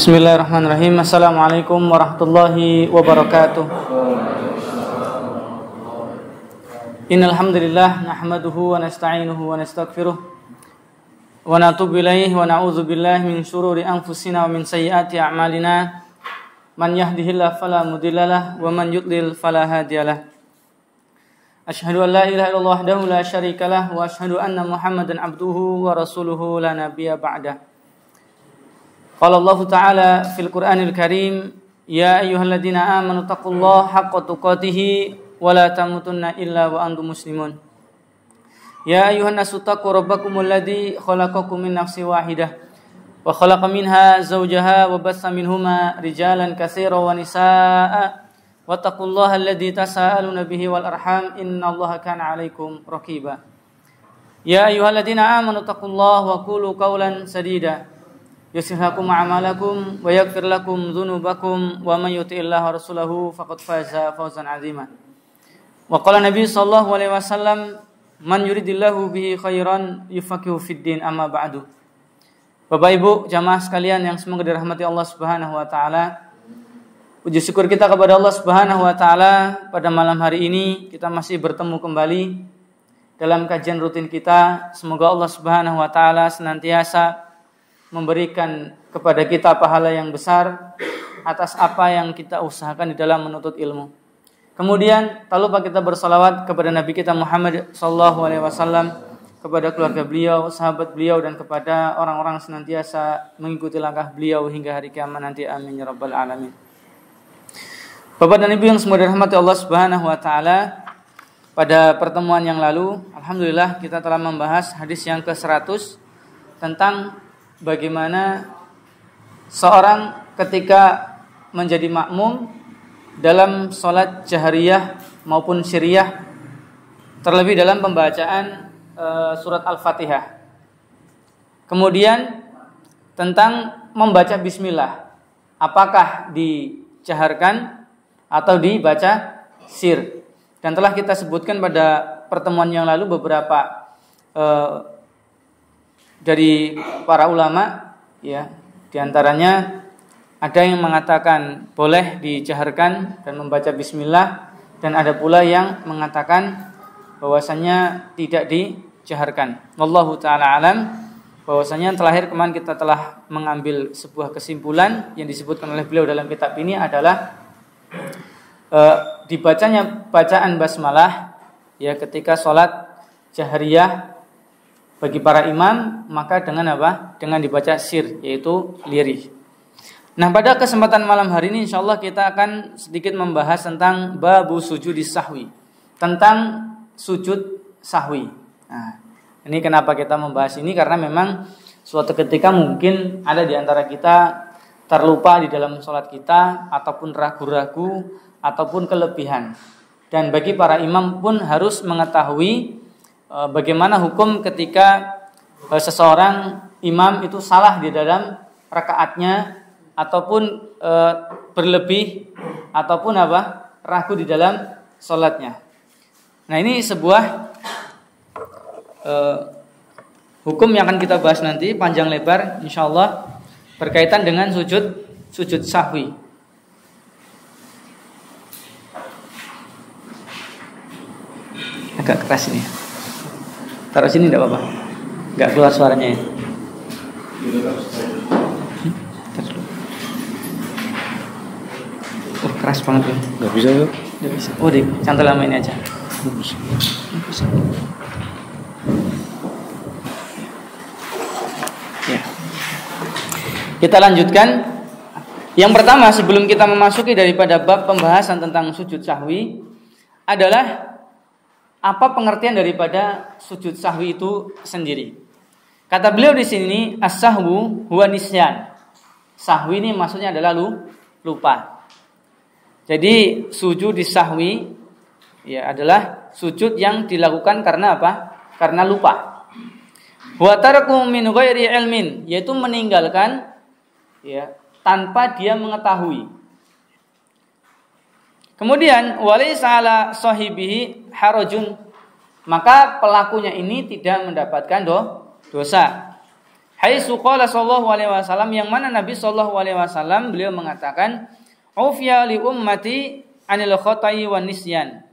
Bismillahirrahmanirrahim. Assalamualaikum warahmatullahi wabarakatuh. Innal hamdalillah nahmaduhu wa nasta'inuhu wa nastaghfiruh wa natubu ilaihi wa na'udzu billahi min shururi anfusina wa min sayyiati a'malina. Man yahdihillahu fala mudhillalah wa man yudlil fala hadiyalah. Asyhadu an la ilaha illallah wahdahu la syarikalah wa asyhadu anna Muhammadan abduhu wa rasuluhu la nabiyya ba'dah. Qala Allah Ta'ala fil Qur'anil Karim, ya ayyuhalladzina amanu taqullaha haqqa tuqatih wa la tamutunna illa wa antum muslimun. Ya ayyuhan nasu taqu rabbakumul ladzi khalaqakum min nafsin wahidah wa khalaqa minha zawjaha wa bassa minhuma rijalan katsiran wa nisaa'a wattaqullaha alladzi tasaaluna bihi wal arham innallaha kana 'alaikum raqiba. Ya ayyuhalladzina amanu taqullaha wa qulu qawlan sadida yuslih lakum a'malakum wa yaghfir lakum dzunubakum wa may yuti'illaha wa rasulahu faqad faza fawzan 'azima. Wa qala Nabi sallallahu alaihi wasallam, man yuridillahu bihi khairan yufaqihu fid din, amma ba'du. Bapak Ibu jamaah sekalian yang semoga dirahmati Allah Subhanahu wa taala. Puji syukur kita kepada Allah Subhanahu wa taala, pada malam hari ini kita masih bertemu kembali dalam kajian rutin kita. Semoga Allah Subhanahu wa taala senantiasa memberikan kepada kita pahala yang besar atas apa yang kita usahakan di dalam menuntut ilmu. Kemudian tak lupa kita bersalawat kepada Nabi kita Muhammad sallallahu alaihi wasallam, kepada keluarga beliau, sahabat beliau, dan kepada orang-orang senantiasa mengikuti langkah beliau hingga hari kiamat nanti. Amin ya rabbal alamin. Bapak dan Ibu yang semoga dirahmati Allah Subhanahu wa taala, pada pertemuan yang lalu alhamdulillah kita telah membahas hadis yang ke-100 tentang bagaimana seorang ketika menjadi makmum dalam sholat jahriyah maupun sirriyah, terlebih dalam pembacaan surat Al-Fatihah. Kemudian tentang membaca bismillah, apakah dijaharkan atau dibaca sir. Dan telah kita sebutkan pada pertemuan yang lalu beberapa dari para ulama, ya, diantaranya ada yang mengatakan boleh dijaharkan dan membaca bismillah, dan ada pula yang mengatakan bahwasanya tidak dijaharkan. Wallahu taala alam. Bahwasanya terakhir kemarin kita telah mengambil sebuah kesimpulan yang disebutkan oleh beliau dalam kitab ini adalah dibacanya bacaan basmalah, ya, ketika sholat jahriyah bagi para imam, maka dengan apa? Dengan dibaca sir, yaitu lirih. Nah, pada kesempatan malam hari ini insyaallah kita akan sedikit membahas tentang babu sujudis sahwi, tentang sujud sahwi. Nah, ini kenapa kita membahas ini? Karena memang suatu ketika mungkin ada di antara kita terlupa di dalam sholat kita, ataupun ragu-ragu, ataupun kelebihan. Dan bagi para imam pun harus mengetahui bagaimana hukum ketika seseorang imam itu salah di dalam rakaatnya, ataupun berlebih, ataupun ragu di dalam sholatnya. Nah, ini sebuah hukum yang akan kita bahas nanti panjang lebar insyaallah berkaitan dengan sujud sahwi. Agak keras ini. Taruh sini enggak apa-apa. Enggak keluar suaranya ya. Oh, keras banget ya. Enggak bisa yuk. Enggak bisa. Oh, dicantol lama ini aja. Bisa. Ya. Kita lanjutkan. Yang pertama sebelum kita memasuki daripada bab pembahasan tentang sujud sahwi adalah apa pengertian daripada sujud sahwi itu sendiri. Kata beliau di sini, as-sahwu huwa nisyan. Sahwi ini maksudnya adalah lupa. Jadi sujud di sahwi, ya, adalah sujud yang dilakukan karena apa? Karena lupa. Wa tarku min ghairi ilmin, yaitu meninggalkan, ya, tanpa dia mengetahui. Kemudian walaysa ala sahibihi harajun, maka pelakunya ini tidak mendapatkan dosa. Haitsu qala sallallahu alaihi wasallam, yang mana Nabi sallallahu alaihi wasallam beliau mengatakan, "Ufiya li ummati anil khata'i wan nisyan."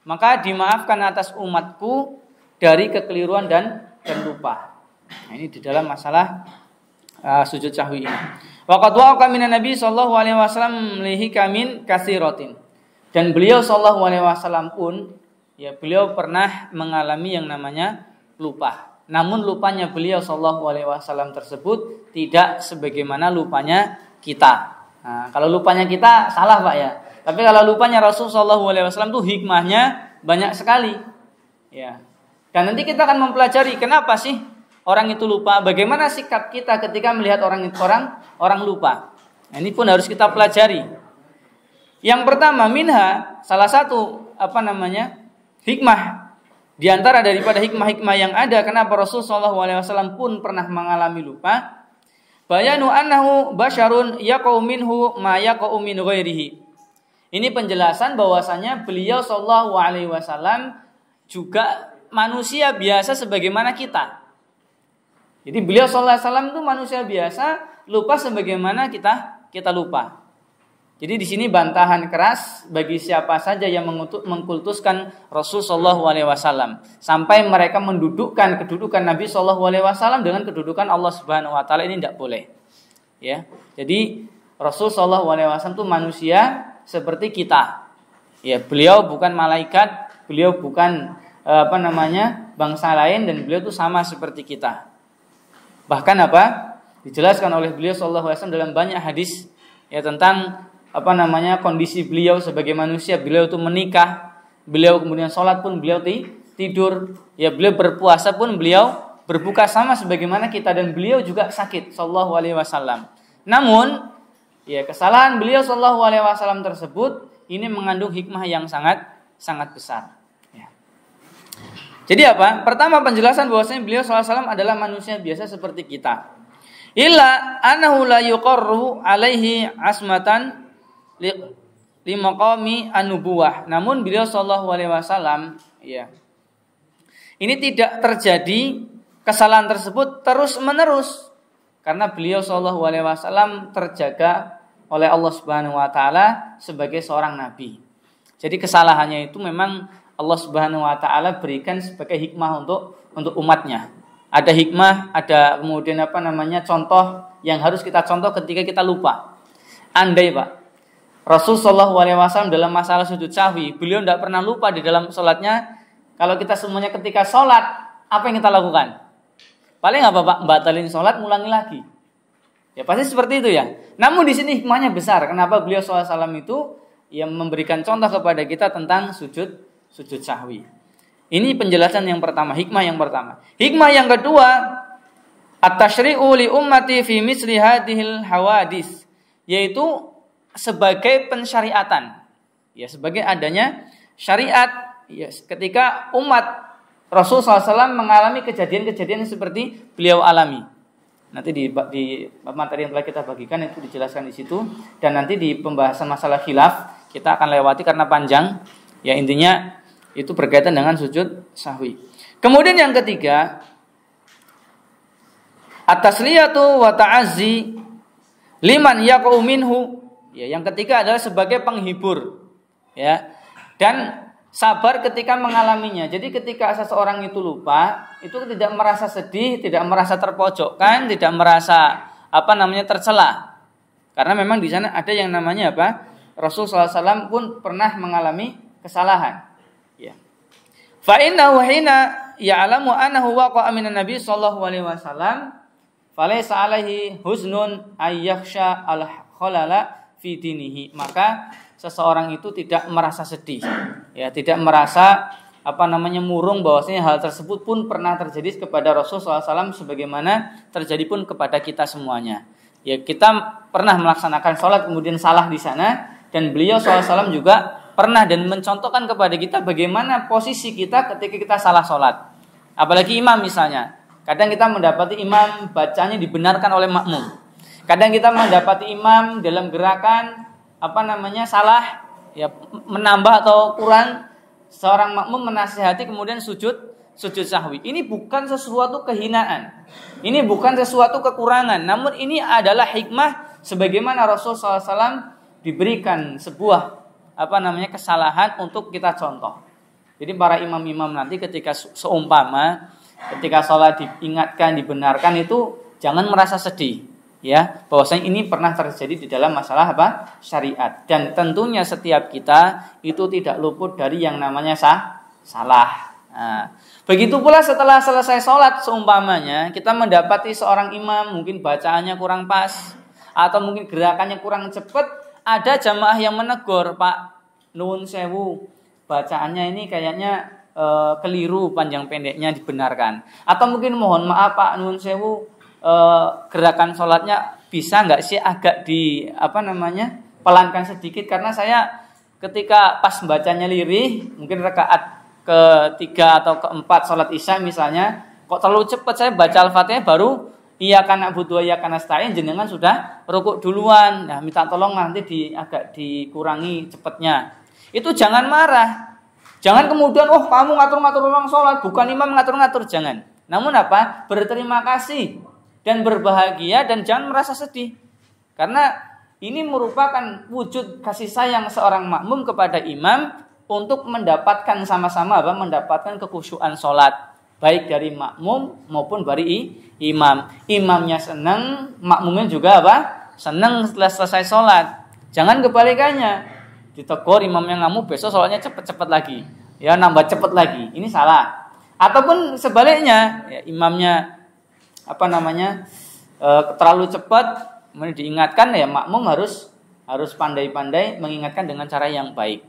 Maka dimaafkan atas umatku dari kekeliruan dan lupa. Nah, ini di dalam masalah sujud sahwi ini. Waqad waqa minan Nabi sallallahu alaihi wasallam lihi kamin katsiratin. Dan beliau sallallahu alaihi wasallam pun ya beliau pernah mengalami yang namanya lupa. Namun lupanya beliau sallallahu alaihi wasallam tersebut tidak sebagaimana lupanya kita. Nah, kalau lupanya kita salah Pak ya. Tapi kalau lupanya Rasul sallallahu alaihi wasallam tuh hikmahnya banyak sekali. Ya. Dan nanti kita akan mempelajari kenapa sih orang itu lupa, bagaimana sikap kita ketika melihat orang lupa. Nah, ini pun harus kita pelajari. Yang pertama, minha, salah satu hikmah di antara daripada hikmah-hikmah yang ada kenapa Rasul sallallahu alaihi wasallam pun pernah mengalami lupa. Bayanu annahu basyarun yaqau minhu ma yaqau min ghairihi. Ini penjelasan bahwasanya beliau sallallahu alaihi wasallam juga manusia biasa sebagaimana kita. Jadi beliau sallallahu alaihi wasallam itu manusia biasa, lupa sebagaimana kita lupa. Jadi di sini bantahan keras bagi siapa saja yang mengkultuskan Rasul sallallahu alaihi wasallam sampai mereka mendudukkan kedudukan Nabi sallallahu alaihi wasallam dengan kedudukan Allah Subhanahu wa taala, ini tidak boleh. Ya. Jadi Rasul sallallahu alaihi wasallam itu manusia seperti kita. Ya, beliau bukan malaikat, beliau bukan bangsa lain, dan beliau itu sama seperti kita. Bahkan dijelaskan oleh beliau sallallahu alaihi wasallam dalam banyak hadis ya tentang kondisi beliau sebagai manusia. Beliau itu menikah, beliau kemudian sholat pun beliau tidur, ya beliau berpuasa pun beliau berbuka sama sebagaimana kita, dan beliau juga sakit sallallahu alaihi wasallam. Namun ya kesalahan beliau sallallahu alaihi wasallam tersebut ini mengandung hikmah yang sangat besar. Ya. Jadi pertama penjelasan bahwasanya beliau sallallahu alaihi wasallam adalah manusia biasa seperti kita. Illa annahu la yuqarru alaihi asmatan limaqami an-nubuwah. Namun beliau sallallahu alaihi wasallam ya ini tidak terjadi kesalahan tersebut terus-menerus karena beliau sallallahu alaihi wasallam terjaga oleh Allah Subhanahu wa taala sebagai seorang nabi. Jadi kesalahannya itu memang Allah Subhanahu wa taala berikan sebagai hikmah untuk umatnya. Ada hikmah, ada kemudian contoh yang harus kita contoh ketika kita lupa. Andai Rasul sallallahu alaihi wasallam dalam masalah sujud sahwi, beliau tidak pernah lupa di dalam sholatnya. Kalau kita semuanya ketika sholat, apa yang kita lakukan? Paling batalin sholat, ngulangi lagi. Ya pasti seperti itu ya. Namun di sini hikmahnya besar. Kenapa beliau sallallahu alaihi wasallam itu yang memberikan contoh kepada kita tentang sujud sahwi. Ini penjelasan yang pertama, hikmah yang pertama. Hikmah yang kedua, at-tasyri'u li ummati fi misli hadhil hawadis, yaitu sebagai pensyariatan. Ya, sebagai adanya syariat ya, ketika umat Rasul SAW mengalami kejadian-kejadian seperti beliau alami. Nanti di materi yang telah kita bagikan itu dijelaskan di situ, dan nanti di pembahasan masalah khilaf kita akan lewati karena panjang. Ya intinya itu berkaitan dengan sujud sahwi. Kemudian yang ketiga, at-tasliyatu wa ta'azzi liman yaqau minhu. Ya, yang ketiga adalah sebagai penghibur. Ya. Dan sabar ketika mengalaminya. Jadi ketika seseorang itu lupa, itu tidak merasa sedih, tidak merasa terpojokkan, tidak merasa tercela. Karena memang di sana ada yang namanya Rasul SAW pun pernah mengalami kesalahan. Ya. Fa innahu hina ya'lamu annahu waqa'a minan nabi sallallahu alaihi wasallam falaysa alaihi huznun ayyakhsha al-khalala fi dinihi. Maka seseorang itu tidak merasa sedih, ya, tidak merasa murung bahwasanya hal tersebut pun pernah terjadi kepada Rasulullah SAW sebagaimana terjadi pun kepada kita semuanya. Ya, kita pernah melaksanakan sholat kemudian salah di sana, dan beliau SAW juga pernah dan mencontohkan kepada kita bagaimana posisi kita ketika kita salah sholat. Apalagi imam misalnya, kadang kita mendapati imam bacanya dibenarkan oleh makmum. Kadang kita mendapati imam dalam gerakan salah, ya menambah atau kurang, seorang makmum menasihati kemudian sujud sujud sahwi. Ini bukan sesuatu kehinaan. Ini bukan sesuatu kekurangan. Namun ini adalah hikmah sebagaimana Rasul SAW diberikan sebuah kesalahan untuk kita contoh. Jadi para imam-imam nanti ketika seumpama ketika sholat diingatkan, dibenarkan itu jangan merasa sedih. Ya, bahwasanya ini pernah terjadi di dalam masalah syariat. Dan tentunya setiap kita itu tidak luput dari yang namanya salah. Nah, begitu pula setelah selesai sholat seumpamanya kita mendapati seorang imam mungkin bacaannya kurang pas atau mungkin gerakannya kurang cepat, ada jamaah yang menegur, Pak, nuwun sewu, bacaannya ini kayaknya keliru, panjang pendeknya dibenarkan. Atau mungkin mohon maaf Pak, nuwun sewu, gerakan sholatnya bisa nggak sih agak pelankan sedikit, karena saya ketika pas bacanya lirih mungkin rakaat ketiga atau keempat sholat isya misalnya kok terlalu cepat, saya baca al-fatihah baru iyyaka na'budu wa iyyaka nasta'in, jenengan sudah rukuk duluan. Nah, minta tolong nanti agak dikurangi cepatnya. Itu jangan marah. Jangan kemudian kamu ngatur-ngatur orang sholat, bukan imam ngatur-ngatur, jangan. Namun berterima kasih dan berbahagia dan jangan merasa sedih. Karena ini merupakan wujud kasih sayang seorang makmum kepada imam untuk mendapatkan sama-sama mendapatkan kekhusyuan sholat, baik dari makmum maupun dari imam. Imamnya senang, makmumnya juga senang setelah selesai sholat. Jangan kebalikannya, ditegur imamnya ngamuk, besok sholatnya cepet-cepet lagi, ya nambah cepet lagi. Ini salah. Ataupun sebaliknya, ya, imamnya terlalu cepat, kemudian diingatkan, ya makmum harus pandai-pandai mengingatkan dengan cara yang baik.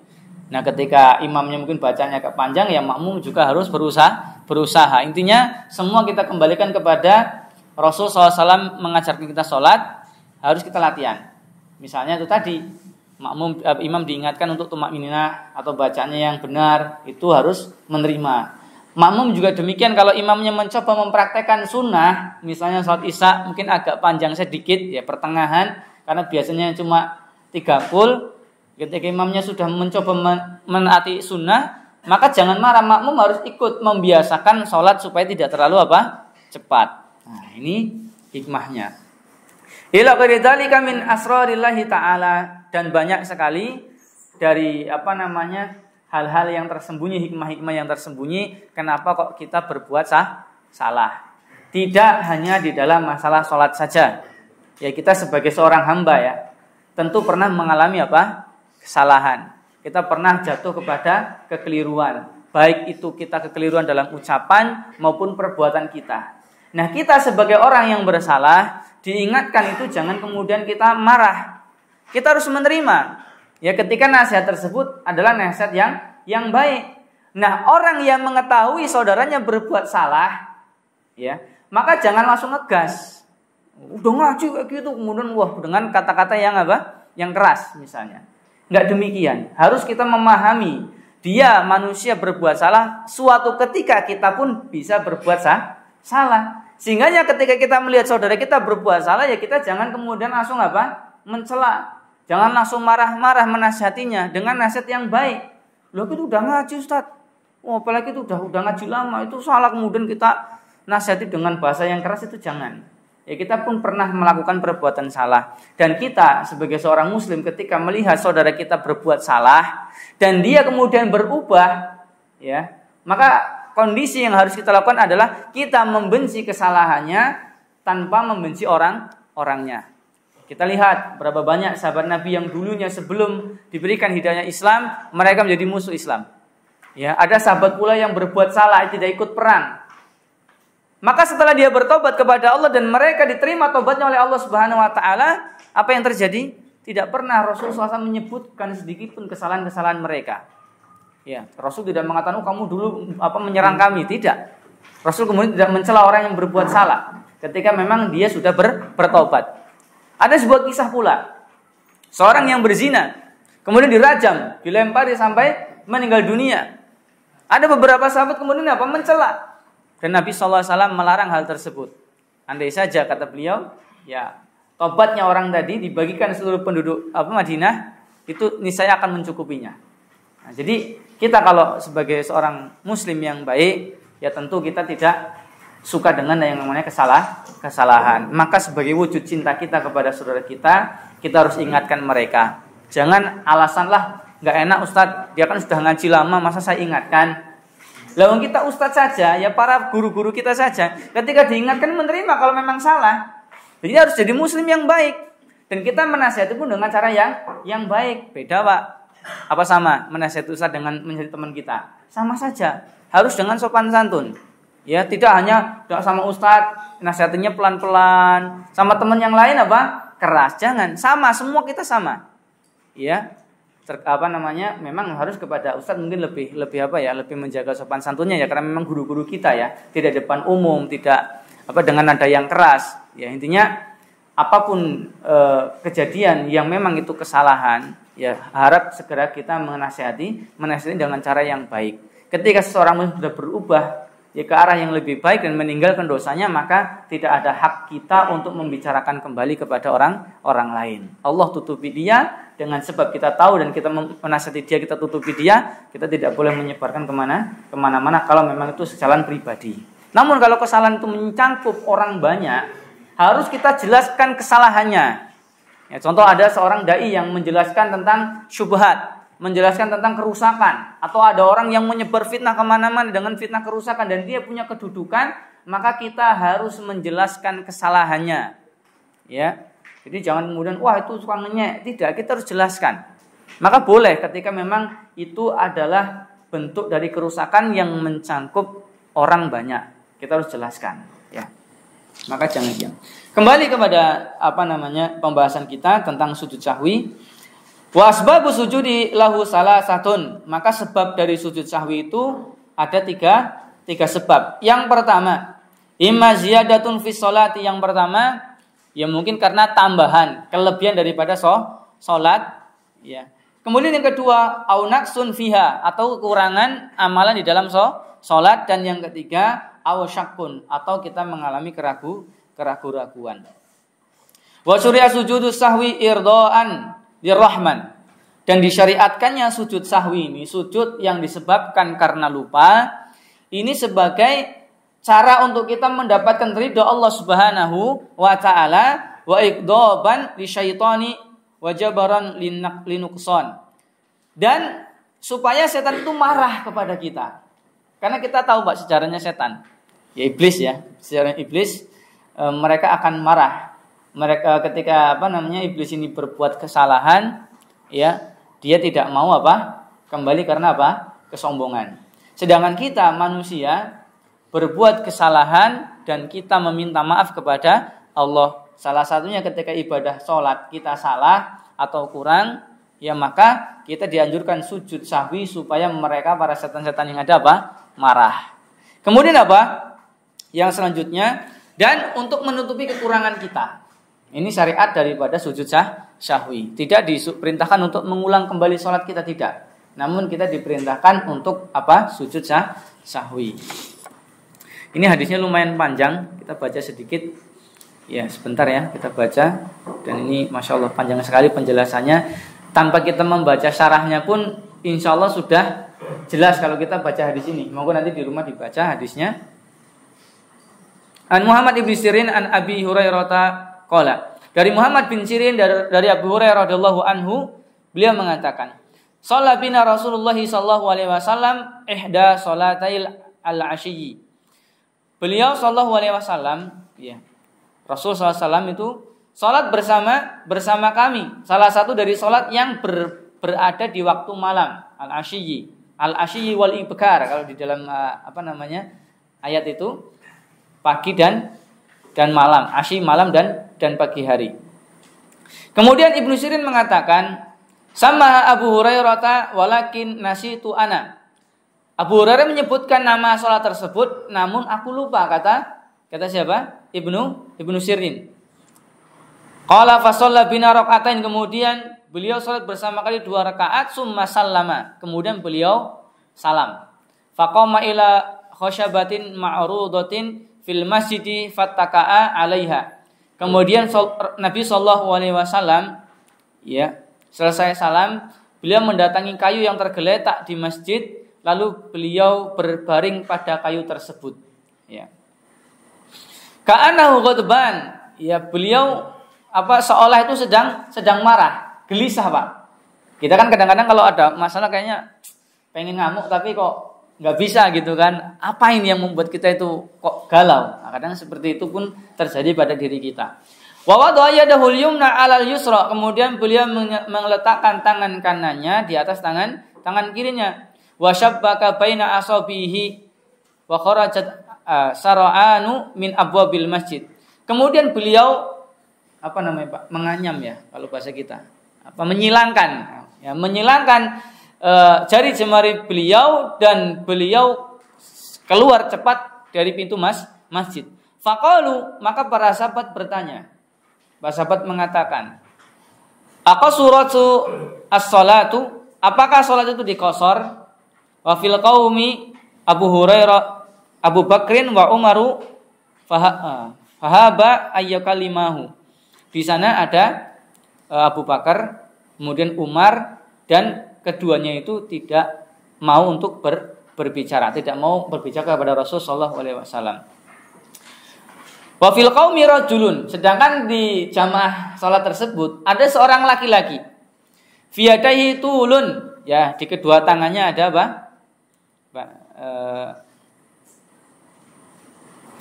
Nah, ketika imamnya mungkin bacanya agak panjang, ya makmum juga harus berusaha. Intinya semua kita kembalikan kepada Rasul SAW mengajarkan kita sholat, harus kita latihan. Misalnya itu tadi, imam diingatkan untuk tumakninah atau bacaannya yang benar, itu harus menerima. Makmum juga demikian, kalau imamnya mencoba mempraktekkan sunnah, misalnya sholat isya mungkin agak panjang sedikit, ya pertengahan, karena biasanya cuma 30. Ketika imamnya sudah mencoba menaati sunnah, maka jangan marah, makmum harus ikut membiasakan sholat supaya tidak terlalu cepat. Nah, ini hikmahnya. Ila qadzalika min asrarillahi ta'ala, dan banyak sekali dari hal-hal yang tersembunyi, hikmah-hikmah yang tersembunyi kenapa kok kita berbuat salah. Tidak hanya di dalam masalah sholat saja. Ya, kita sebagai seorang hamba ya, tentu pernah mengalami kesalahan. Kita pernah jatuh kepada kekeliruan. Baik itu kita kekeliruan dalam ucapan maupun perbuatan kita. Nah, kita sebagai orang yang bersalah, diingatkan itu jangan kemudian kita marah. Kita harus menerima. Ya, ketika nasihat tersebut adalah nasihat yang baik. Nah, orang yang mengetahui saudaranya berbuat salah, ya, maka jangan langsung ngegas. Udah ngaji kayak gitu, kemudian dengan kata-kata yang keras misalnya. Enggak demikian. Harus kita memahami dia manusia berbuat salah, suatu ketika kita pun bisa berbuat salah. Sehingga ketika kita melihat saudara kita berbuat salah, ya kita jangan kemudian langsung mencela. Jangan langsung marah-marah menasihatinya dengan nasihat yang baik. Loh, itu udah ngaji Ustaz. Apalagi itu udah ngaji lama, itu salah, kemudian kita nasihati dengan bahasa yang keras, itu jangan. Ya, kita pun pernah melakukan perbuatan salah, dan kita sebagai seorang muslim ketika melihat saudara kita berbuat salah dan dia kemudian berubah, ya, maka kondisi yang harus kita lakukan adalah kita membenci kesalahannya tanpa membenci orangnya. Kita lihat berapa banyak sahabat Nabi yang dulunya sebelum diberikan hidayah Islam, mereka menjadi musuh Islam. Ya, ada sahabat pula yang berbuat salah, tidak ikut perang. Maka setelah dia bertobat kepada Allah dan mereka diterima tobatnya oleh Allah Subhanahu wa taala, apa yang terjadi? Tidak pernah Rasulullah SAW menyebutkan sedikit pun kesalahan-kesalahan mereka. Ya, Rasul tidak mengatakan, kamu dulu menyerang kami, tidak. Rasul kemudian tidak mencela orang yang berbuat salah ketika memang dia sudah bertobat. Ada sebuah kisah pula. Seorang yang berzina kemudian dirajam, dilempari sampai meninggal dunia. Ada beberapa sahabat kemudian mencela. Dan Nabi SAW melarang hal tersebut. Andai saja, kata beliau, ya tobatnya orang tadi dibagikan seluruh penduduk Madinah, itu niscaya akan mencukupinya. Nah, jadi kita kalau sebagai seorang muslim yang baik, ya tentu kita tidak suka dengan yang namanya kesalahan. Maka sebagai wujud cinta kita kepada saudara kita harus ingatkan mereka. Jangan alasanlah nggak enak Ustadz, dia kan sudah ngaji lama, masa saya ingatkan. Lalu kita Ustadz saja, ya para guru-guru kita saja, ketika diingatkan menerima kalau memang salah. Jadi harus jadi muslim yang baik. Dan kita menasihati pun dengan cara yang baik. Beda Pak. Apa sama menasihati Ustadz dengan menjadi teman kita? Sama saja. Harus dengan sopan santun. Ya, tidak hanya sama Ustadz nasihatinya pelan-pelan, sama teman yang lain apa? Keras. Jangan. Sama, semua kita sama. Ya. Memang harus kepada Ustadz mungkin lebih menjaga sopan santunnya ya, karena memang guru-guru kita ya, tidak depan umum, tidak dengan nada yang keras. Ya, intinya apapun kejadian yang memang itu kesalahan, ya harap segera kita menasihati dengan cara yang baik. Ketika seseorang sudah berubah ya ke arah yang lebih baik dan meninggalkan dosanya, maka tidak ada hak kita untuk membicarakan kembali kepada orang lain. Allah tutupi dia dengan sebab kita tahu dan kita menasihati dia, kita tutupi dia, kita tidak boleh menyebarkan kemana-mana kalau memang itu sejalan pribadi. Namun kalau kesalahan itu mencangkup orang banyak, harus kita jelaskan kesalahannya. Ya, contoh ada seorang dai yang menjelaskan tentang syubhat, menjelaskan tentang kerusakan, atau ada orang yang menyebar fitnah kemana-mana dengan fitnah kerusakan dan dia punya kedudukan, maka kita harus menjelaskan kesalahannya. Ya, jadi jangan kemudian wah itu suka ngenyek, tidak, kita harus jelaskan. Maka boleh ketika memang itu adalah bentuk dari kerusakan yang mencangkup orang banyak, kita harus jelaskan. Ya, maka jangan. Kembali kepada pembahasan kita tentang sujud sahwi. Wa asbabu sujudi lahu salasatun. Maka sebab dari sujud sahwi itu ada tiga sebab. Yang pertama, imma ziyadatun fi sholati. Yang pertama, ya mungkin karena tambahan, kelebihan daripada sholat. Ya. Kemudian yang kedua, au naqsun fiha, atau kekurangan amalan di dalam sholat. Dan yang ketiga, au syakkun, atau kita mengalami keraguan. Wa syuri'a sujudus sahwi irdaan lirrahman. Dan disyariatkannya sujud sahwi ini, sujud yang disebabkan karena lupa, ini sebagai cara untuk kita mendapatkan ridha Allah Subhanahu wa taala, wa iqdaban lisyaitani wa jabaran linuqsan. Dan supaya setan itu marah kepada kita. Karena kita tahu Pak sejarahnya setan. Ya iblis ya, sejarah iblis, mereka akan marah. Mereka ketika iblis ini berbuat kesalahan, ya, dia tidak mau kembali karena kesombongan. Sedangkan kita manusia berbuat kesalahan dan kita meminta maaf kepada Allah. Salah satunya ketika ibadah sholat kita salah atau kurang, ya maka kita dianjurkan sujud sahwi supaya mereka para setan-setan yang ada marah. Kemudian yang selanjutnya, dan untuk menutupi kekurangan kita. Ini syariat daripada sujud sahwi. Tidak diperintahkan untuk mengulang kembali sholat kita, tidak. Namun kita diperintahkan untuk sujud sahwi. Ini hadisnya lumayan panjang, kita baca sedikit. Ya sebentar ya, kita baca. Dan ini Masya Allah panjang sekali penjelasannya. Tanpa kita membaca syarahnya pun insya Allah sudah jelas kalau kita baca hadis ini. Monggo nanti di rumah dibaca hadisnya. An Muhammad ibn Sirin an Abi Hurairah qala. Dari Muhammad bin Sirin dari Abu Hurairah radhiyallahu anhu, beliau mengatakan, "Shalla bina Rasulullah sallallahu alaihi wasallam ihda salatail al-'ashyi." Beliau sallallahu alaihi wasallam, ya. Rasul sallallahu alaihi wasallam itu salat bersama kami. Salah satu dari salat yang berada di waktu malam, al-'ashyi. Al-'ashyi wal ibkar kalau di dalam ayat itu pagi dan malam, asyi malam dan pagi hari. Kemudian Ibnu Sirin mengatakan, sama Abu Hurairah walakin nasitu ana. Abu Hurairah menyebutkan nama salat tersebut, namun aku lupa, kata siapa? Ibnu Sirin. Qala fa shalla bina rakaatain, kemudian beliau salat bersama kali 2 rakaat, summa sallama, kemudian beliau salam. Faqama ila khasyabatin ma'rudatin fil masjidi fattaka'a 'alaiha. Kemudian Nabi sallallahu alaihi wasallam ya, selesai salam, beliau mendatangi kayu yang tergeletak di masjid, lalu beliau berbaring pada kayu tersebut. Ya. Ka'annahu ghadban. Ya, beliau seolah itu sedang marah, gelisah, Pak. Kita kan kadang-kadang kalau ada masalah kayaknya pengen ngamuk tapi kok nggak bisa gitu kan. Apa ini yang membuat kita itu kok galau? Nah, kadang seperti itu pun terjadi pada diri kita. Wa wada'a yadahul yumna 'alal yusra. Kemudian beliau meletakkan tangan kanannya di atas tangan kirinya. Wa syabbaka baina asabihi wa kharajat sara'anu min abwabil masjid. Kemudian beliau Pak? Menganyam ya kalau bahasa kita. Menyilangkan. Ya, menyilangkan jari jemari beliau dan beliau keluar cepat dari pintu masjid. Faqalu, maka para sahabat bertanya. Para sahabat mengatakan, aqasuratu as-salatu, apakah salat itu dikosor? Wa fil qaumi Abu Hurairah, Abu Bakrin wa Umaru fahaba ayyakalimahu. Di sana ada Abu Bakar, kemudian Umar, dan keduanya itu tidak mau untuk berbicara, tidak mau berbicara kepada Rasulullah SAW. Wa fil qaumi rajulun, sedangkan di jamaah salat tersebut ada seorang laki-laki. Fi yadayhi tulun, ya, di kedua tangannya ada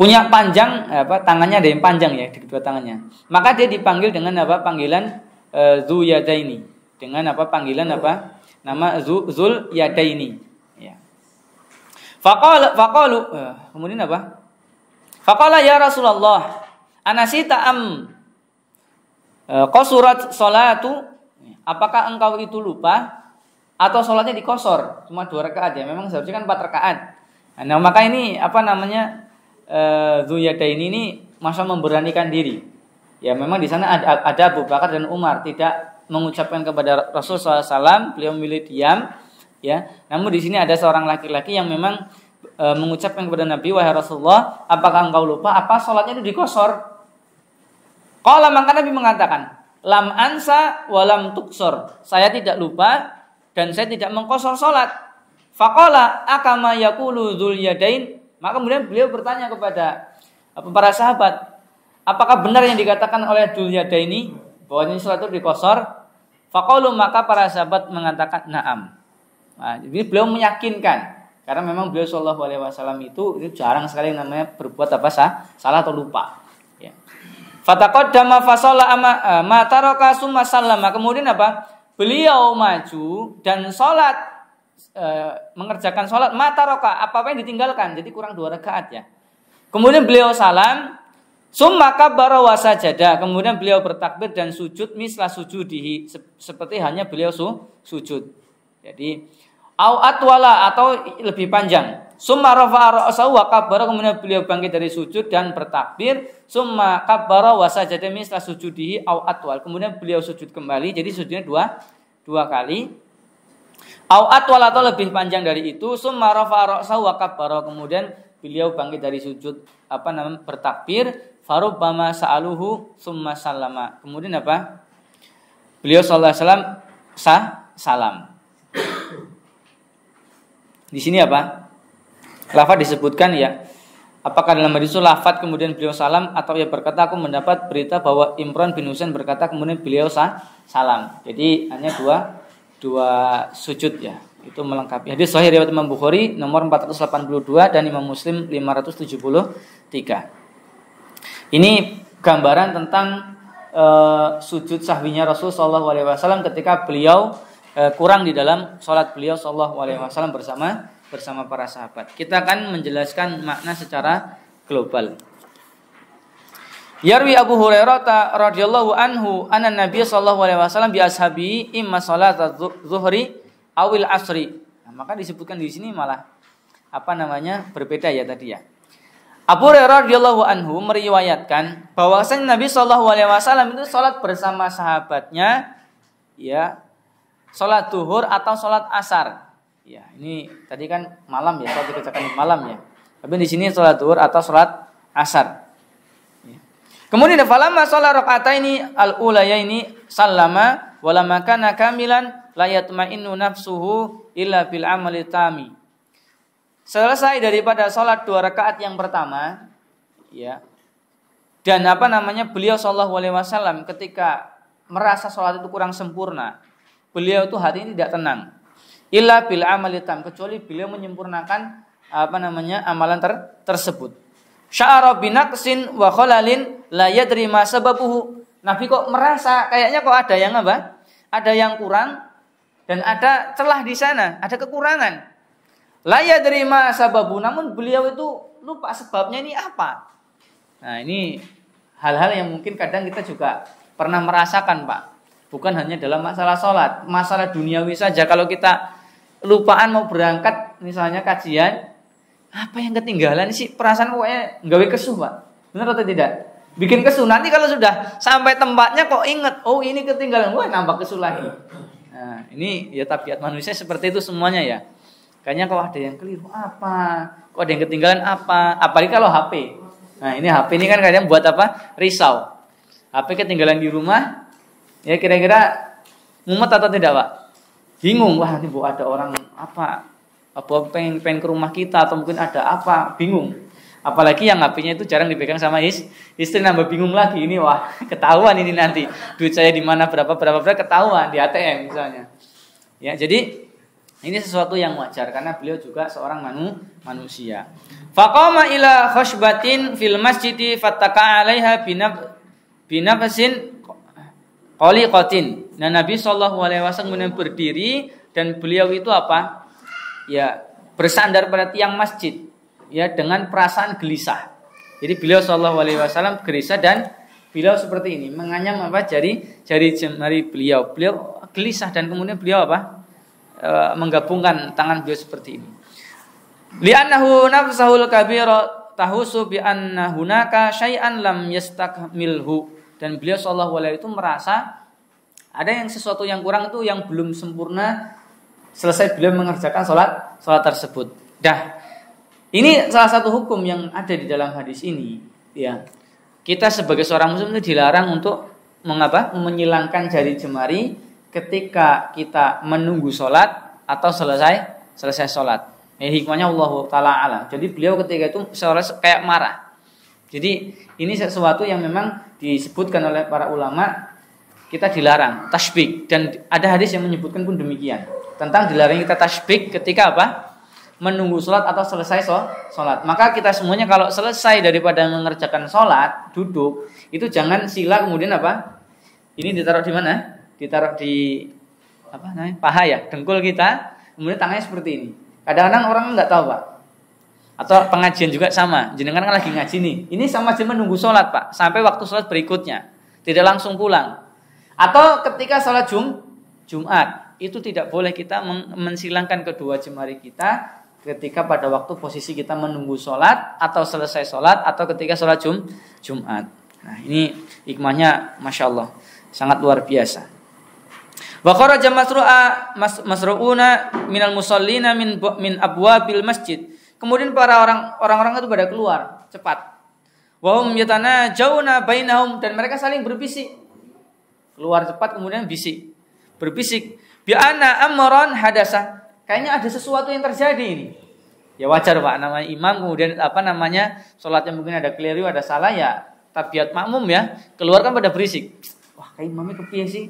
punya panjang, tangannya ada yang panjang ya di kedua tangannya. Maka dia dipanggil dengan panggilan Zu Yadaini, dengan panggilan nama Zul Yadaini, ya. Faqalu, kemudian Faqala ya Rasulullah, anasita am qasurat salatu, apakah engkau itu lupa atau salatnya dikosor cuma 2 rakaat ya, memang seharusnya kan 4 rakaat. Nah, maka ini Dzuyadaini ini masa memberanikan diri. Ya, memang di sana ada Abu Bakar dan Umar, tidak mengucapkan kepada Rasulullah SAW, beliau memilih diam, ya. Namun di sini ada seorang laki-laki yang memang mengucapkan kepada Nabi, wahai Rasulullah, apakah engkau lupa? Apa sholatnya itu dikosor? Qala, maka Nabi mengatakan, lam ansa walam tuksor. Saya tidak lupa dan saya tidak mengkosor sholat. Faqala akama yaqulu Dzul Yadain. Maka kemudian beliau bertanya kepada para sahabat, apakah benar yang dikatakan oleh Dzul Yadaini bahwa ini sholat itu dikosor? Faqalu, maka para sahabat mengatakan na'am. Nah, jadi beliau meyakinkan. Karena memang beliau sallallahu alaihi wasallam itu jarang sekali yang namanya berbuat salah atau lupa. Ya. Fataqaddama fa shalla ma taraka summa sallama. Kemudian beliau maju dan salat, mengerjakan salat ma taraka, apa yang ditinggalkan. Jadi kurang 2 rakaat ya. Kemudian beliau salam, summa kabbara wa sajada. Kemudian beliau bertakbir dan sujud misla sujudihi, seperti hanya beliau sujud. Jadi au atwala, atau lebih panjang. Summa rafa'a ra'sahu wa kabbara, kemudian beliau bangkit dari sujud dan bertakbir. Summa kabbara wa sajada misla sujudihi au atwal. Kemudian beliau sujud kembali, jadi sujudnya dua kali. Au atwal, atau lebih panjang dari itu. Summa rafa'a ra'sahu wa kabbara, kemudian beliau bangkit dari sujud bertakbir. Farubbama sa'aluhu summa sallama. Kemudian beliau sallallahu alaihi wasallam salam. Di sini lafaz disebutkan ya. Apakah dalam hadis itu lafaz kemudian beliau salam, atau ia berkata aku mendapat berita bahwa Imran bin Husain berkata kemudian beliau salam. Jadi hanya dua sujud ya. Itu melengkapi. Hadis sahih riwayat Imam Bukhari nomor 482 dan Imam Muslim 573. Ini gambaran tentang sujud sahwinya Rasul sallallahu alaihi wasallam ketika beliau kurang di dalam sholat beliau sallallahu alaihi wasallam bersama para sahabat. Kita akan menjelaskan makna secara global. Yarwi Abu Hurairah radhiyallahu anhu anna Nabiy sallallahu alaihi wasallam bi ashabi imma salat zuhri awil asri. Nah, maka disebutkan di sini malah berbeda ya tadi ya. Abu Hurairah radhiyallahu anhu meriwayatkan bahwasanya Nabi sallallahu alaihi wasallam itu salat bersama sahabatnya ya, sholat duhur atau sholat asar. Ya, ini tadi kan malam ya, kalau dikerjakan malam ya. Tapi di sini sholat duhur atau sholat asar. Ya. Kemudian falamma sholat rakaataini al-ulayaini sallama wa lamma kana kamilan la yatma'innu nafsuhu illa bil amali tami. selesai daripada sholat 2 rakaat yang pertama, ya. Dan beliau sallallahu alaihi wasallam ketika merasa sholat itu kurang sempurna, beliau itu hati ini tidak tenang. Illa bil amali tam, kecuali beliau menyempurnakan amalan tersebut. Sya'ara binaqsin wa khalalin la yadri ma sababuhu. Nabi kok merasa kayaknya kok ada yang Ada yang kurang dan ada celah di sana, ada kekurangan. La yadri ma sababu, namun beliau itu lupa sebabnya ini apa. Nah, ini hal-hal yang mungkin kadang kita juga pernah merasakan, Pak. Bukan hanya dalam masalah sholat, masalah duniawi saja. Kalau kita lupaan mau berangkat, misalnya kajian, apa yang ketinggalan sih? Perasaan kayaknya nggawe kesuh, Pak. Benar atau tidak? Bikin kesuh. Nanti kalau sudah sampai tempatnya kok inget, oh ini ketinggalan, wah nambah kesuh lagi. Nah, ini ya tabiat manusia seperti itu semuanya ya. Kayaknya kalau ada yang keliru apa? Kok ada yang ketinggalan apa? Apalagi kalau HP. Nah, ini HP ini kan kadang buat apa? Risau. HP ketinggalan di rumah, ya kira-kira mumet atau tidak, Pak? Bingung, wah nanti ada orang apa pengen ke rumah kita atau mungkin ada apa, bingung. Apalagi yang HP-nya itu jarang dipegang sama istri, nambah bingung lagi. Ini wah, ketahuan ini nanti duit saya di mana berapa ketahuan di ATM misalnya. Ya, jadi ini sesuatu yang wajar karena beliau juga seorang manusia. Faqama ila khashbatin fil masjidi fattaka 'alaiha binafsin qaliqatin. Nah, Nabi sallallahu alaihi wasallam berdiri dan beliau itu apa? Ya, bersandar pada tiang masjid ya dengan perasaan gelisah. Jadi beliau sallallahu alaihi wasallam gelisah dan beliau seperti ini, menganyam jari jemari beliau. Beliau gelisah dan kemudian beliau menggabungkan tangan beliau seperti ini. Li'annahu nafsahul kabira tahusu bi anna hunaka syai'an lam yastakmilhu. Dan beliau sallallahu alaihi itu merasa ada yang sesuatu yang kurang itu yang belum sempurna selesai beliau mengerjakan salat tersebut. Dah. Ini salah satu hukum yang ada di dalam hadis ini, ya. Kita sebagai seorang muslim itu dilarang untuk menyilangkan jari jemari ketika kita menunggu salat atau selesai salat. Hikmahnya Allah Ta'ala alam. Jadi beliau ketika itu seorang kayak marah. Jadi ini sesuatu yang memang disebutkan oleh para ulama, kita dilarang tasbih, dan ada hadis yang menyebutkan pun demikian tentang dilarang kita tasbih ketika menunggu sholat atau selesai sholat. Maka kita semuanya kalau selesai daripada mengerjakan sholat, duduk, itu jangan sila kemudian ini ditaruh di mana? Ditaruh di paha ya, dengkul kita, kemudian tangannya seperti ini. Kadang-kadang orang nggak tahu, Pak. Atau pengajian juga sama. Jenengan kan lagi ngaji nih. Ini sama aja menunggu sholat, Pak, sampai waktu sholat berikutnya. Tidak langsung pulang. Atau ketika sholat Jumat, itu tidak boleh kita mensilangkan kedua jemari kita ketika pada waktu posisi kita menunggu sholat atau selesai sholat atau ketika sholat Jumat. Nah, ini hikmahnya Masya Allah, sangat luar biasa. Wa kharaja masru'una minal musallina min abwabil masjid. Kemudian para orang-orang itu pada keluar cepat. Wa hum yatanajawna bainahum, dan mereka saling berbisik. Keluar cepat kemudian berbisik. Bi anna amran hadasa. Kayaknya ada sesuatu yang terjadi ini. Ya wajar, Pak, namanya imam kemudian salatnya mungkin ada keliru, ada salah, ya tabiat makmum ya. Keluar kan pada berisik. Wah, kayak imamnya kepiye sih?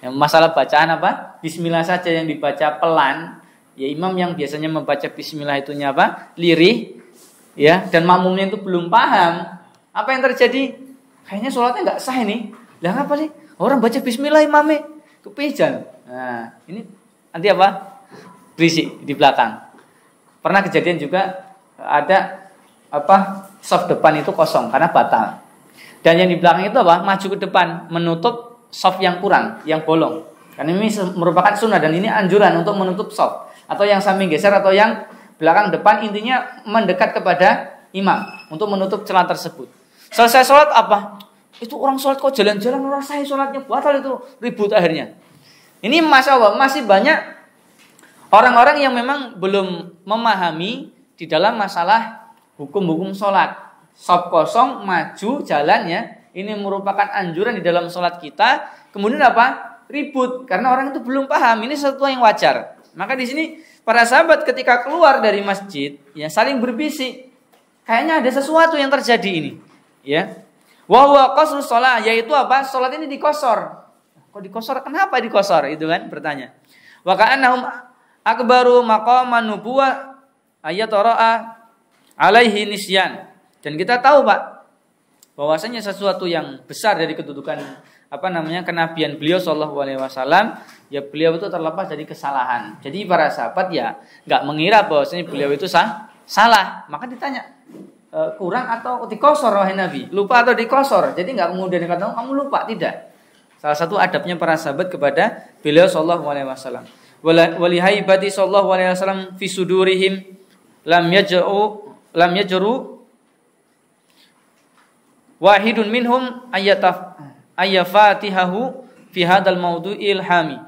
Yang masalah bacaan Bismillah saja yang dibaca pelan. Ya, imam yang biasanya membaca bismillah itunya lirih. Ya, dan makmumnya itu belum paham. Apa yang terjadi? Kayaknya sholatnya nggak sah ini. Lah apa sih? Orang baca bismillah imamnya kepijan. Nah, ini nanti berisik di belakang. Pernah kejadian juga ada saf depan itu kosong karena batal. Dan yang di belakang itu maju ke depan menutup saf yang kurang, yang bolong. Karena ini merupakan sunnah dan ini anjuran untuk menutup saf, atau yang samping geser atau yang belakang depan, intinya mendekat kepada imam untuk menutup celah tersebut. Selesai sholat itu orang sholat kok jalan-jalan, orang saya sholatnya batal, itu ribut akhirnya. Ini Masya Allah masih banyak orang-orang yang memang belum memahami di dalam masalah hukum-hukum sholat. Saf kosong maju jalannya. Ini merupakan anjuran di dalam sholat kita. Kemudian ribut karena orang itu belum paham. Ini sesuatu yang wajar. Maka di sini para sahabat ketika keluar dari masjid, ya saling berbisik. Kayaknya ada sesuatu yang terjadi ini, ya. Wa huwa qasrus shalah, yaitu apa? Salat ini dikosor. Kok dikosor? Kenapa dikosor? Itu kan bertanya. Wa ka'annahum akbaru maqaman nubuwah ayatara'a alaihi nisyan. Dan kita tahu, Pak, bahwasanya sesuatu yang besar dari kedudukan kenabian beliau sallallahu alaihi wasallam, ya beliau itu terlepas dari kesalahan. Jadi para sahabat ya enggak mengira bahwasanya beliau itu salah. Maka ditanya, kurang atau dikosor wahai Nabi? Lupa atau dikosor? Jadi enggak kemudian dikatakan kamu lupa, tidak. Salah satu adabnya para sahabat kepada beliau sallallahu alaihi wasallam. Wali haibati sallallahu alaihi wasallam fi sudurihim lam yajru wahidun minhum ayafatihahu fi hadzal maudu'il hami.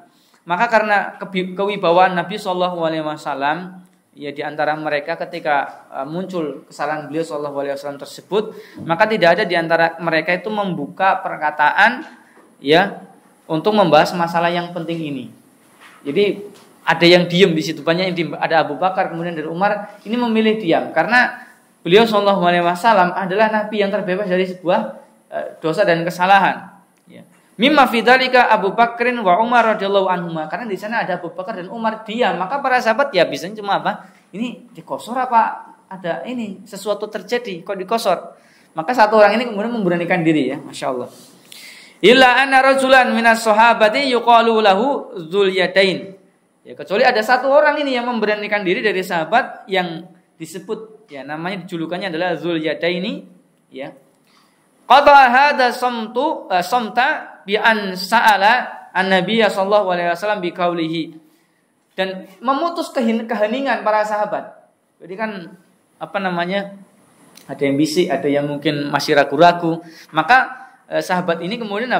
Maka karena kewibawaan Nabi sallallahu alaihi wasallam, ya di antara mereka ketika muncul kesalahan beliau sallallahu alaihi wasallam tersebut, maka tidak ada di antara mereka itu membuka perkataan ya untuk membahas masalah yang penting ini. Jadi ada yang diam di situ, banyak yang diam. Ada Abu Bakar, kemudian dari Umar, ini memilih diam karena beliau sallallahu alaihi wasallam adalah nabi yang terbebas dari sebuah dosa dan kesalahan. Ya. Mimma fi dzalika Abu Bakrin wa Umar radhiyallahu anhuma, karena di sana ada Abu Bakar dan Umar diam, maka para sahabat ya bisanya cuma apa? Ini dikosor apa ada ini sesuatu terjadi kok dikosor? Maka satu orang ini kemudian memberanikan diri, ya, masyaallah. Illa anna rajulan minas sahabati yuqalu lahu dzul yadain. Ya, kecuali ada satu orang ini yang memberanikan diri dari sahabat yang disebut ya namanya julukannya adalah dzul yadaini, ya. Qata hadza samta bi an sa'ala an-nabiy sallallahu alaihi wasallam bi qaulihi. Dan memutus keheningan para sahabat. Jadi kan ada yang bisik, ada yang mungkin masih ragu-ragu. Maka sahabat ini kemudian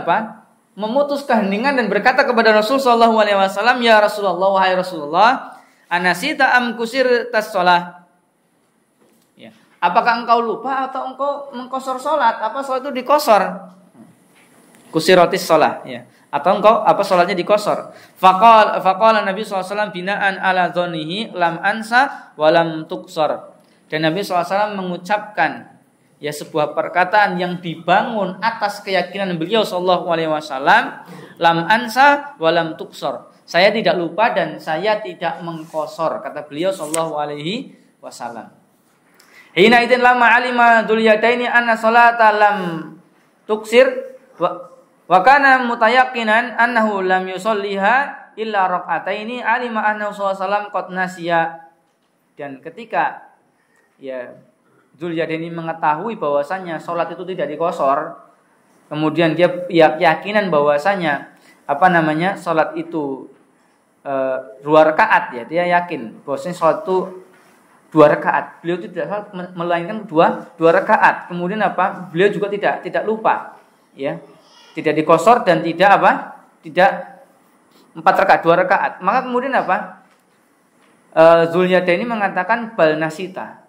memutus keheningan dan berkata kepada Rasul sallallahu alaihi wasallam, "Ya Rasulullah, wahai Rasulullah, anasita am kusir tas-shalah?" Ya. Apakah engkau lupa atau engkau mengkosor salat? Apa salat itu dikosor? Kusiratis shalah, ya. Atau engkau salatnya dikosor? Faqala Nabi sallallahu alaihi wasallam binaan ala dzannihi lam ansa wa lam tuksor. Dan Nabi sallallahu alaihi wasallam mengucapkan ya sebuah perkataan yang dibangun atas keyakinan beliau sallallahu alaihi wasallam, lam ansa wa lam tuksor. Saya tidak lupa dan saya tidak mengkosor, kata beliau sallallahu alaihi wasallam. Hina idzin lama alima dzul yadaini anna salata lam tuksir wa kana mutayaqinan annahu lam yusalliha illa raq'ataini alima annahu sallallahu alaihi wasallam qad nasiya. Dan ketika ya Dzul Yadaini mengetahui bahwasanya sholat itu tidak dikosor, kemudian dia keyakinan bahwasanya sholat itu 2 rakaat, ya, dia yakin bahwasanya sholat itu 2 rakaat. Beliau tidak salah melainkan 2 rakaat. Kemudian beliau juga tidak lupa, ya, tidak dikosor dan tidak 4 rakaat, 2 rakaat. Maka kemudian Dzul Yadaini mengatakan bal nasita.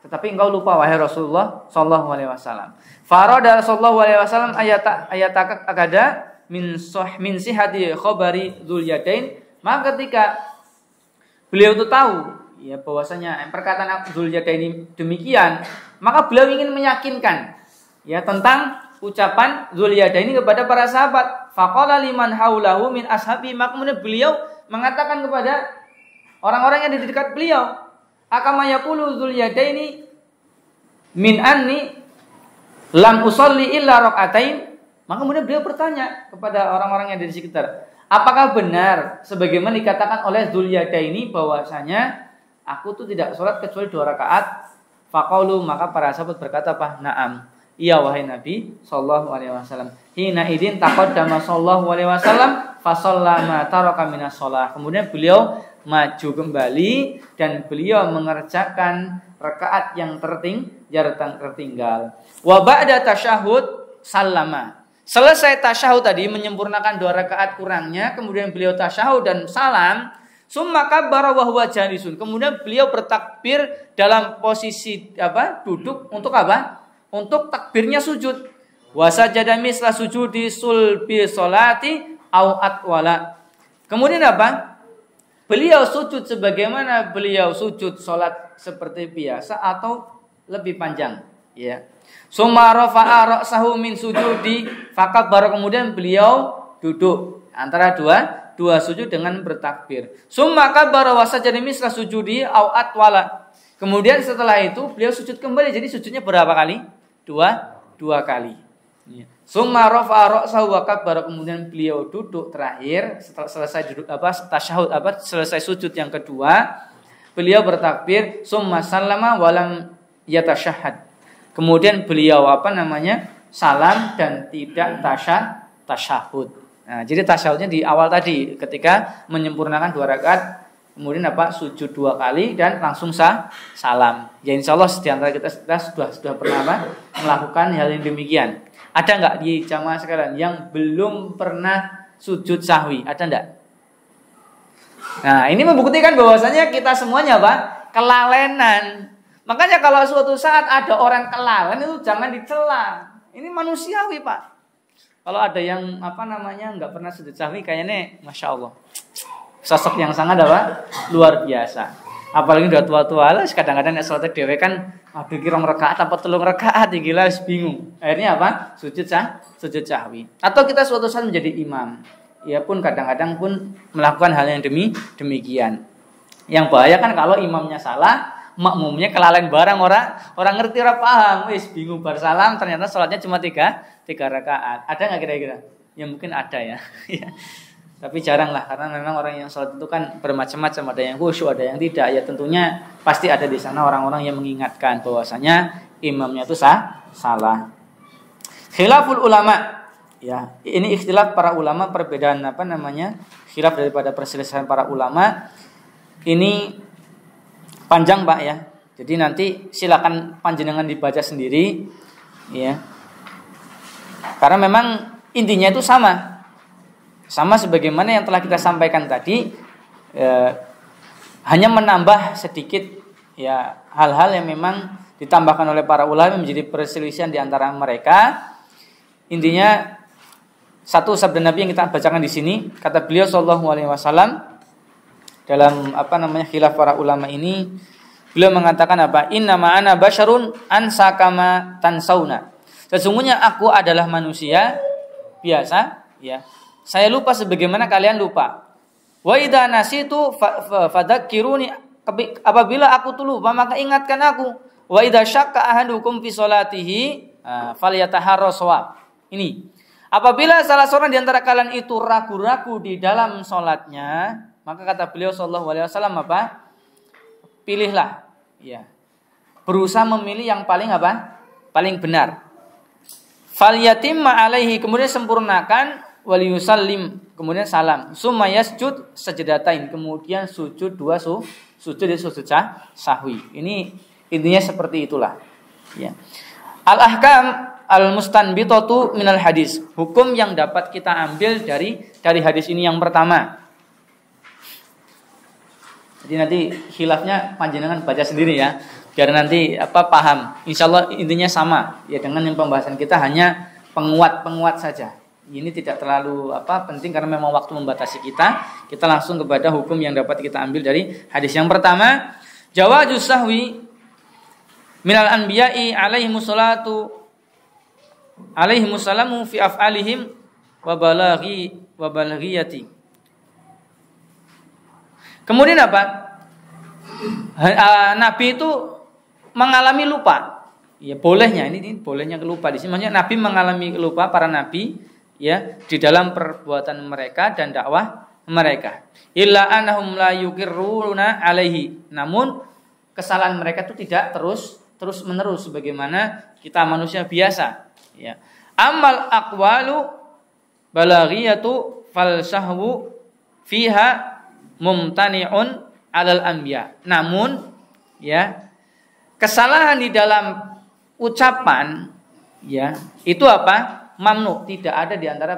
Tetapi engkau lupa wahai Rasulullah sallallahu alaihi wasallam. Farada sallallahu alaihi wasallam ayataka akada min sihhati khabari Dzul Yadain. Maka ketika beliau itu tahu ya bahwasanya perkataan Dzul Yadain demikian, maka beliau ingin meyakinkan ya tentang ucapan Dzul Yadain kepada para sahabat. Faqala liman haulahu min ashabi, maka kemudian beliau mengatakan kepada orang-orang yang di dekat beliau, akama yaqulu Dzul Yadaini min anni lam usolli illa raq'atain. Maka kemudian beliau bertanya kepada orang-orang yang ada di sekitar, apakah benar sebagaimana dikatakan oleh Dzul Yadaini bahwasanya aku tuh tidak sholat kecuali 2 rakaat? Faqalu, maka para sahabat berkata, na'am, iya wahai Nabi sallallahu alaihi wasallam. Hina idin taqaddama sallallahu alaihi wasallam fa shallama taraka minas shalah. Kemudian beliau maju kembali dan beliau mengerjakan rakaat yang tertinggal. Wa ba'da tasyahud sallama. Selesai tasyahud tadi menyempurnakan 2 rakaat kurangnya, kemudian beliau tasyahud dan salam, summa kabbara wa huwa jalisun. Kemudian beliau bertakbir dalam posisi duduk untuk Untuk takbirnya sujud. Wa sajada misla sujudi sulbi sholati au atwala. Kemudian beliau sujud sebagaimana beliau sujud sholat seperti biasa atau lebih panjang, ya. Summa rafa'a ra'sahu min sujudi, fakabbara, kemudian beliau duduk antara dua sujud dengan bertakbir. Summa kabbara wa sajada misla sujudi au atwala. Kemudian setelah itu beliau sujud kembali. Jadi sujudnya berapa kali? Dua kali. Summa rafa'a ra'sahu wa kabbara, kemudian beliau duduk terakhir setelah selesai duduk tasyahud selesai sujud yang kedua, beliau bertakbir, summa sallama wa lam yatasyahhad. Kemudian beliau salam dan tidak tasyahud. Nah, jadi tasyahudnya di awal tadi ketika menyempurnakan 2 rakaat, kemudian sujud 2 kali dan langsung salam. Ya insyaallah di antara kita sudah pernah melakukan hal yang demikian. Ada enggak di jamaah sekalian yang belum pernah sujud sahwi? Ada enggak? Nah, ini membuktikan bahwasanya kita semuanya kelalenan. Makanya kalau suatu saat ada orang kelalen itu jangan dicela. Ini manusiawi, Pak. Kalau ada yang enggak pernah sujud sahwi, kayaknya Masya Allah, sosok yang sangat luar biasa. Apalagi udah tua-tua lah, kadang-kadang nek salat dhewe kan kira rakaat apa 3 rakaat gila bingung. Akhirnya sujud sahwi. Atau kita suatu saat menjadi imam, ya pun kadang-kadang pun melakukan hal yang demikian. Yang bahaya kan kalau imamnya salah, makmumnya kelalen barang, orang ngerti, ora paham, wis bingung bar salam, ternyata salatnya cuma 3 rakaat. Ada enggak kira-kira? Ya mungkin ada ya. Tapi jarang lah, karena memang orang yang sholat itu kan bermacam-macam, ada yang khusyuk, ada yang tidak. Ya tentunya pasti ada di sana orang-orang yang mengingatkan bahwasanya imamnya itu salah. Khilaful ulama, ya ini ikhtilaf para ulama, perbedaan khilaf daripada perselisihan para ulama. Ini panjang Pak ya. Jadi nanti silakan panjenengan dibaca sendiri, ya. Karena memang intinya itu sama sebagaimana yang telah kita sampaikan tadi, hanya menambah sedikit ya hal-hal yang memang ditambahkan oleh para ulama menjadi perselisihan di antara mereka. Intinya satu sabda Nabi yang kita bacakan di sini, kata beliau sallallahu alaihi wasallam dalam khilaf para ulama ini, beliau mengatakan inna ma ana basyarun ansa kama tansauna. Sesungguhnya aku adalah manusia biasa, ya. Saya lupa sebagaimana kalian lupa. Wa idza nasitu fadzakiruni, apabila aku tuh lupa maka ingatkan aku. Wa idza syakka ahadukum fi sholatihi falyataharra shawab. Ini. Apabila salah seorang di antara kalian itu ragu-ragu di dalam salatnya, maka kata beliau sallallahu alaihi wasallam pilihlah, ya. Berusaha memilih yang paling paling benar. Falyatimma alaihi, kemudian sempurnakan, waliyusallim, kemudian salam, summa yasjud sajdatain, kemudian sujud 2 sujud sahwi. Ini intinya seperti itulah, ya. Al-ahkam al-mustanbitatu minal hadis, hukum yang dapat kita ambil dari hadis ini yang pertama. Jadi nanti khilafnya panjenengan baca sendiri ya, biar nanti paham. Insyaallah intinya sama ya dengan yang pembahasan kita, hanya penguat saja. Ini tidak terlalu penting karena memang waktu membatasi kita. Kita langsung kepada hukum yang dapat kita ambil dari hadis yang pertama. Jawazus sahwi minal anbiya'i alaihimussalamu fi af'alihim wa balaghiyati. Kemudian Nabi itu mengalami lupa. Ya bolehnya, ini bolehnya lupa di sini. Maksudnya Nabi mengalami lupa, para nabi ya di dalam perbuatan mereka dan dakwah mereka. Illa annahum la yuqirruna alaihi. Namun kesalahan mereka itu tidak terus menerus sebagaimana kita manusia biasa, ya. Amal aqwalu balaghiyatu falsahwu fiha mumtani'un 'alal anbiya. Namun ya kesalahan di dalam ucapan ya itu mamnu, tidak ada di antara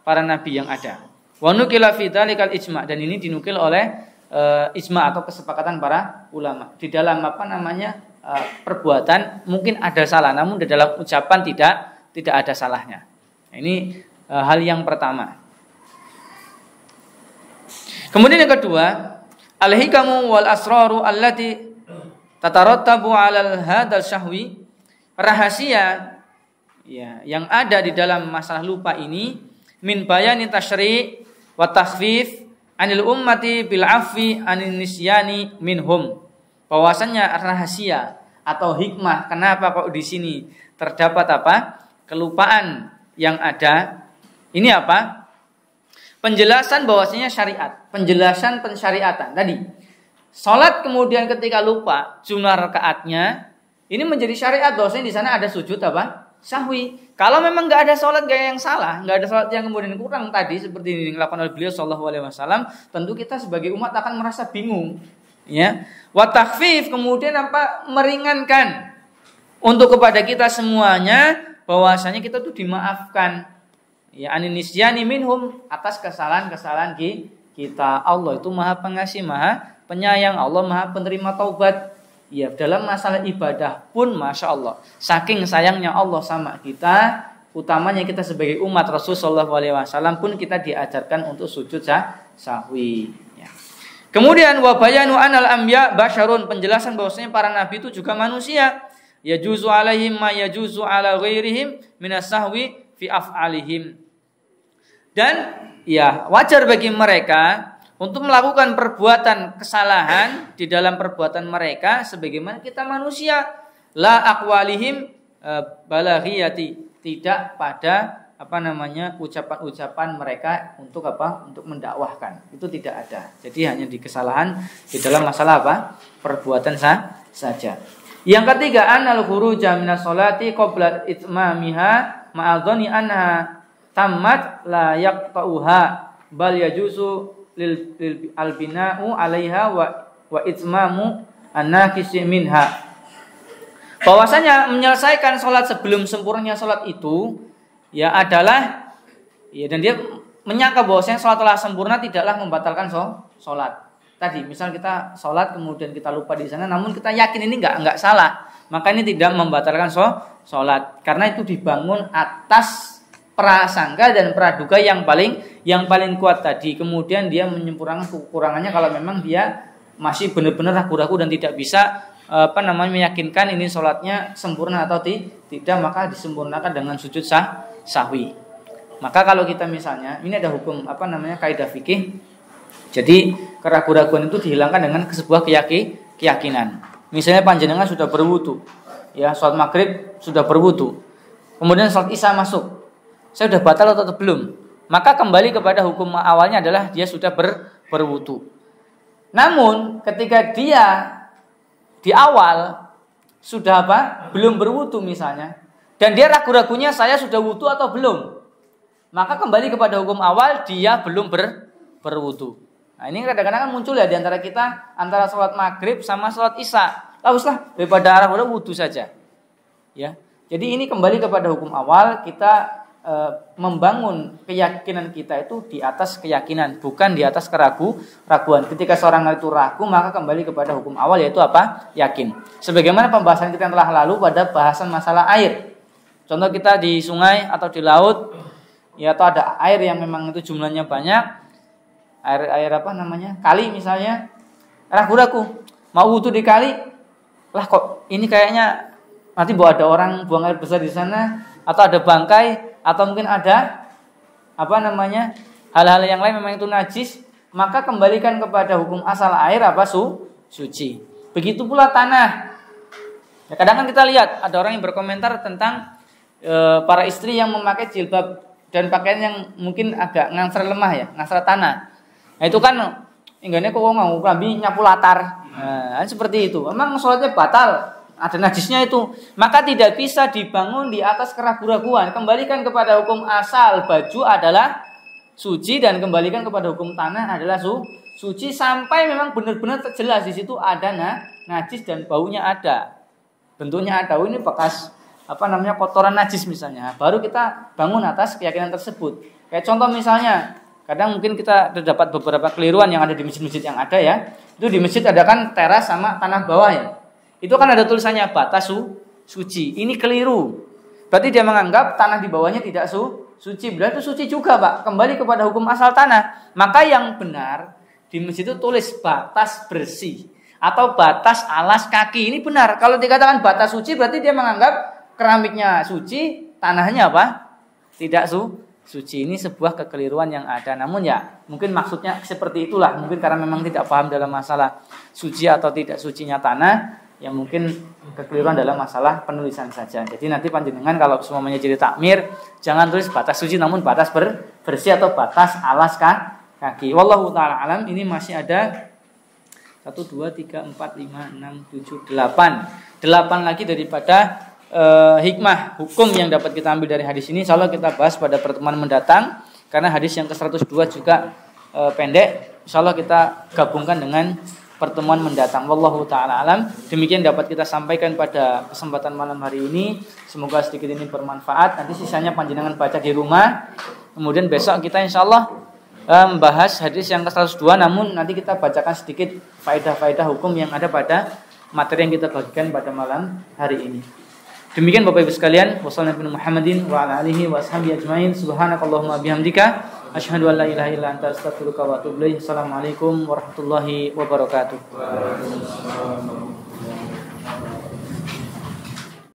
para nabi yang ada. Wa nukila fi dzalikal ijma', dan ini dinukil oleh ijma' atau kesepakatan para ulama. Di dalam perbuatan mungkin ada salah, namun di dalam ucapan tidak ada salahnya. Ini hal yang pertama. Kemudian yang kedua, al-hikamu wal asraru allati tatarattabu 'alal hadzal syahwi, rahasia ya yang ada di dalam masalah lupa ini, min bayani tasyri' wa takhfif anil ummati bil afwi anin nisyani minhum. Bahwasanya rahasia atau hikmah kenapa kok di sini terdapat apa? Kelupaan yang ada. Ini apa? Penjelasan bahwasanya syariat, penjelasan pensyariatan tadi. Salat kemudian ketika lupa jumlah rakaatnya, ini menjadi syariat bahwasanya di sana ada sujud apa? Sahwi. Kalau memang nggak ada salat gaya yang salah, nggak ada salat yang kemudian kurang tadi seperti ini dilakukan oleh beliau sallallahu alaihi wasallam, tentu kita sebagai umat akan merasa bingung, ya. Wa takhfif, kemudian apa? Meringankan untuk kepada kita semuanya bahwasanya kita tuh dimaafkan. Ya, aninisyani minhum, atas kesalahan-kesalahan kita. Allah itu Maha Pengasih, Maha Penyayang, Allah Maha Penerima taubat. Ya, dalam masalah ibadah pun Masya Allah, saking sayangnya Allah sama kita, utamanya kita sebagai umat Rasulullah SAW pun kita diajarkan untuk sujud sahwi. Ya. Kemudian wabayanu anal anbiya basyarun, penjelasan bahwasanya para nabi itu juga manusia. Yajuzu alaihim ma yajuzu ala ghairihim minas sahwi fi af'alihim. Dan ya wajar bagi mereka untuk melakukan perbuatan kesalahan di dalam perbuatan mereka sebagaimana kita manusia. La aqwalihim balaghiyati, tidak pada ucapan-ucapan mereka untuk apa? Untuk mendakwahkan. Itu tidak ada. Jadi hanya di kesalahan di dalam masalah apa? Perbuatan saja. Yang ketiga, anal khuruja minas sholati qabla itmamiha ma'adhani anha tammat la yaqta'uha bal yajuzu lil albina'u 'alaiha wa itmamu an-naqisi minha. Bahwasanya menyelesaikan salat sebelum sempurnanya salat itu ya adalah ya, dan dia menyangka bahwasanya salat telah sempurna tidaklah membatalkan salat. Tadi misal kita salat kemudian kita lupa di sana namun kita yakin ini enggak salah, maka ini tidak membatalkan salat karena itu dibangun atas prasangka dan praduga yang paling kuat tadi. Kemudian dia menyempurnakan kekurangannya kalau memang dia masih benar-benar ragu-ragu dan tidak bisa meyakinkan ini sholatnya sempurna atau tidak, maka disempurnakan dengan sujud sahwi. Maka kalau kita misalnya ini ada hukum kaidah fikih. Jadi keraguan-raguan itu dihilangkan dengan sebuah keyakinan. Misalnya panjenengan sudah berwudu, ya sholat maghrib sudah berwudu, kemudian sholat isya masuk. Saya sudah batal atau belum? Maka kembali kepada hukum awalnya adalah dia sudah berwudu. Namun ketika dia di awal sudah belum berwudu misalnya, dan dia ragu-ragunya saya sudah wudu atau belum, maka kembali kepada hukum awal dia belum berwudu. Nah ini kadang-kadang kan muncul ya di antara kita antara sholat maghrib sama sholat isya. Uslah daripada arah wudu saja. Ya, jadi ini kembali kepada hukum awal, kita membangun keyakinan kita itu di atas keyakinan, bukan di atas keraguan. Ketika seorang itu ragu, maka kembali kepada hukum awal, yaitu apa? Yakin. Sebagaimana pembahasan kita yang telah lalu pada bahasan masalah air. Contoh kita di sungai atau di laut, ya, atau ada air yang memang itu jumlahnya banyak, air kali misalnya, ragu-ragu mau wudu di kali, lah kok ini kayaknya nanti ada orang buang air besar di sana, atau ada bangkai, atau mungkin ada hal-hal yang lain memang itu najis, maka kembalikan kepada hukum asal air suci. Begitu pula tanah. Ya, kadang kan kita lihat ada orang yang berkomentar tentang para istri yang memakai jilbab dan pakaian yang mungkin agak ngangsar lemah ya, ngangsar tanah. Nah, itu kan enggaknya kok mau klambi nyapu latar. Nah, seperti itu. Memang sholatnya batal. Ada najisnya itu, maka tidak bisa dibangun di atas keraguan-raguan. Kembalikan kepada hukum asal, baju adalah suci, dan kembalikan kepada hukum tanah adalah suci sampai memang benar-benar jelas di situ ada najis dan baunya ada, bentuknya ada. Ini bekas kotoran najis misalnya. Baru kita bangun atas keyakinan tersebut. Kayak contoh misalnya, kadang mungkin kita terdapat beberapa keliruan yang ada di masjid-masjid yang ada ya. Itu di masjid ada kan teras sama tanah bawah ya. Itu kan ada tulisannya batas suci. Ini keliru. Berarti dia menganggap tanah di bawahnya tidak suci. Berarti itu suci juga, Pak. Kembali kepada hukum asal tanah. Maka yang benar, di masjid itu tulis batas bersih atau batas alas kaki. Ini benar. Kalau dikatakan batas suci berarti dia menganggap keramiknya suci, tanahnya apa? Tidak suci. Ini sebuah kekeliruan yang ada. Namun ya mungkin maksudnya seperti itulah. Mungkin karena memang tidak paham dalam masalah suci atau tidak sucinya tanah, yang mungkin kekeliruan dalam masalah penulisan saja. Jadi nanti panjenengan kalau semuanya jadi takmir, jangan tulis batas suci namun batas bersih atau batas alas kaki. Wallahu ta'ala alam. Ini masih ada 1, 2, 3, 4, 5, 6, 7, 8 lagi daripada hikmah hukum yang dapat kita ambil dari hadis ini. Insyaallah kita bahas pada pertemuan mendatang, karena hadis yang ke-102 juga pendek. Insyaallah kita gabungkan dengan pertemuan mendatang. Wallahu ta'ala alam. Demikian dapat kita sampaikan pada kesempatan malam hari ini. Semoga sedikit ini bermanfaat. Nanti sisanya panjenengan baca di rumah. Kemudian besok kita insyaallah membahas hadis yang ke-102, namun nanti kita bacakan sedikit faedah-faedah hukum yang ada pada materi yang kita bagikan pada malam hari ini. Demikian Bapak Ibu sekalian, wassalamualaikum Muhammadin wa ala alihi wa ashabihi ajmain. Subhanakallahumma bihamdika asyhadu an la ilaha illa anta astaghfiruka wa atubu ilaik. Assalamualaikum warahmatullahi wabarakatuh.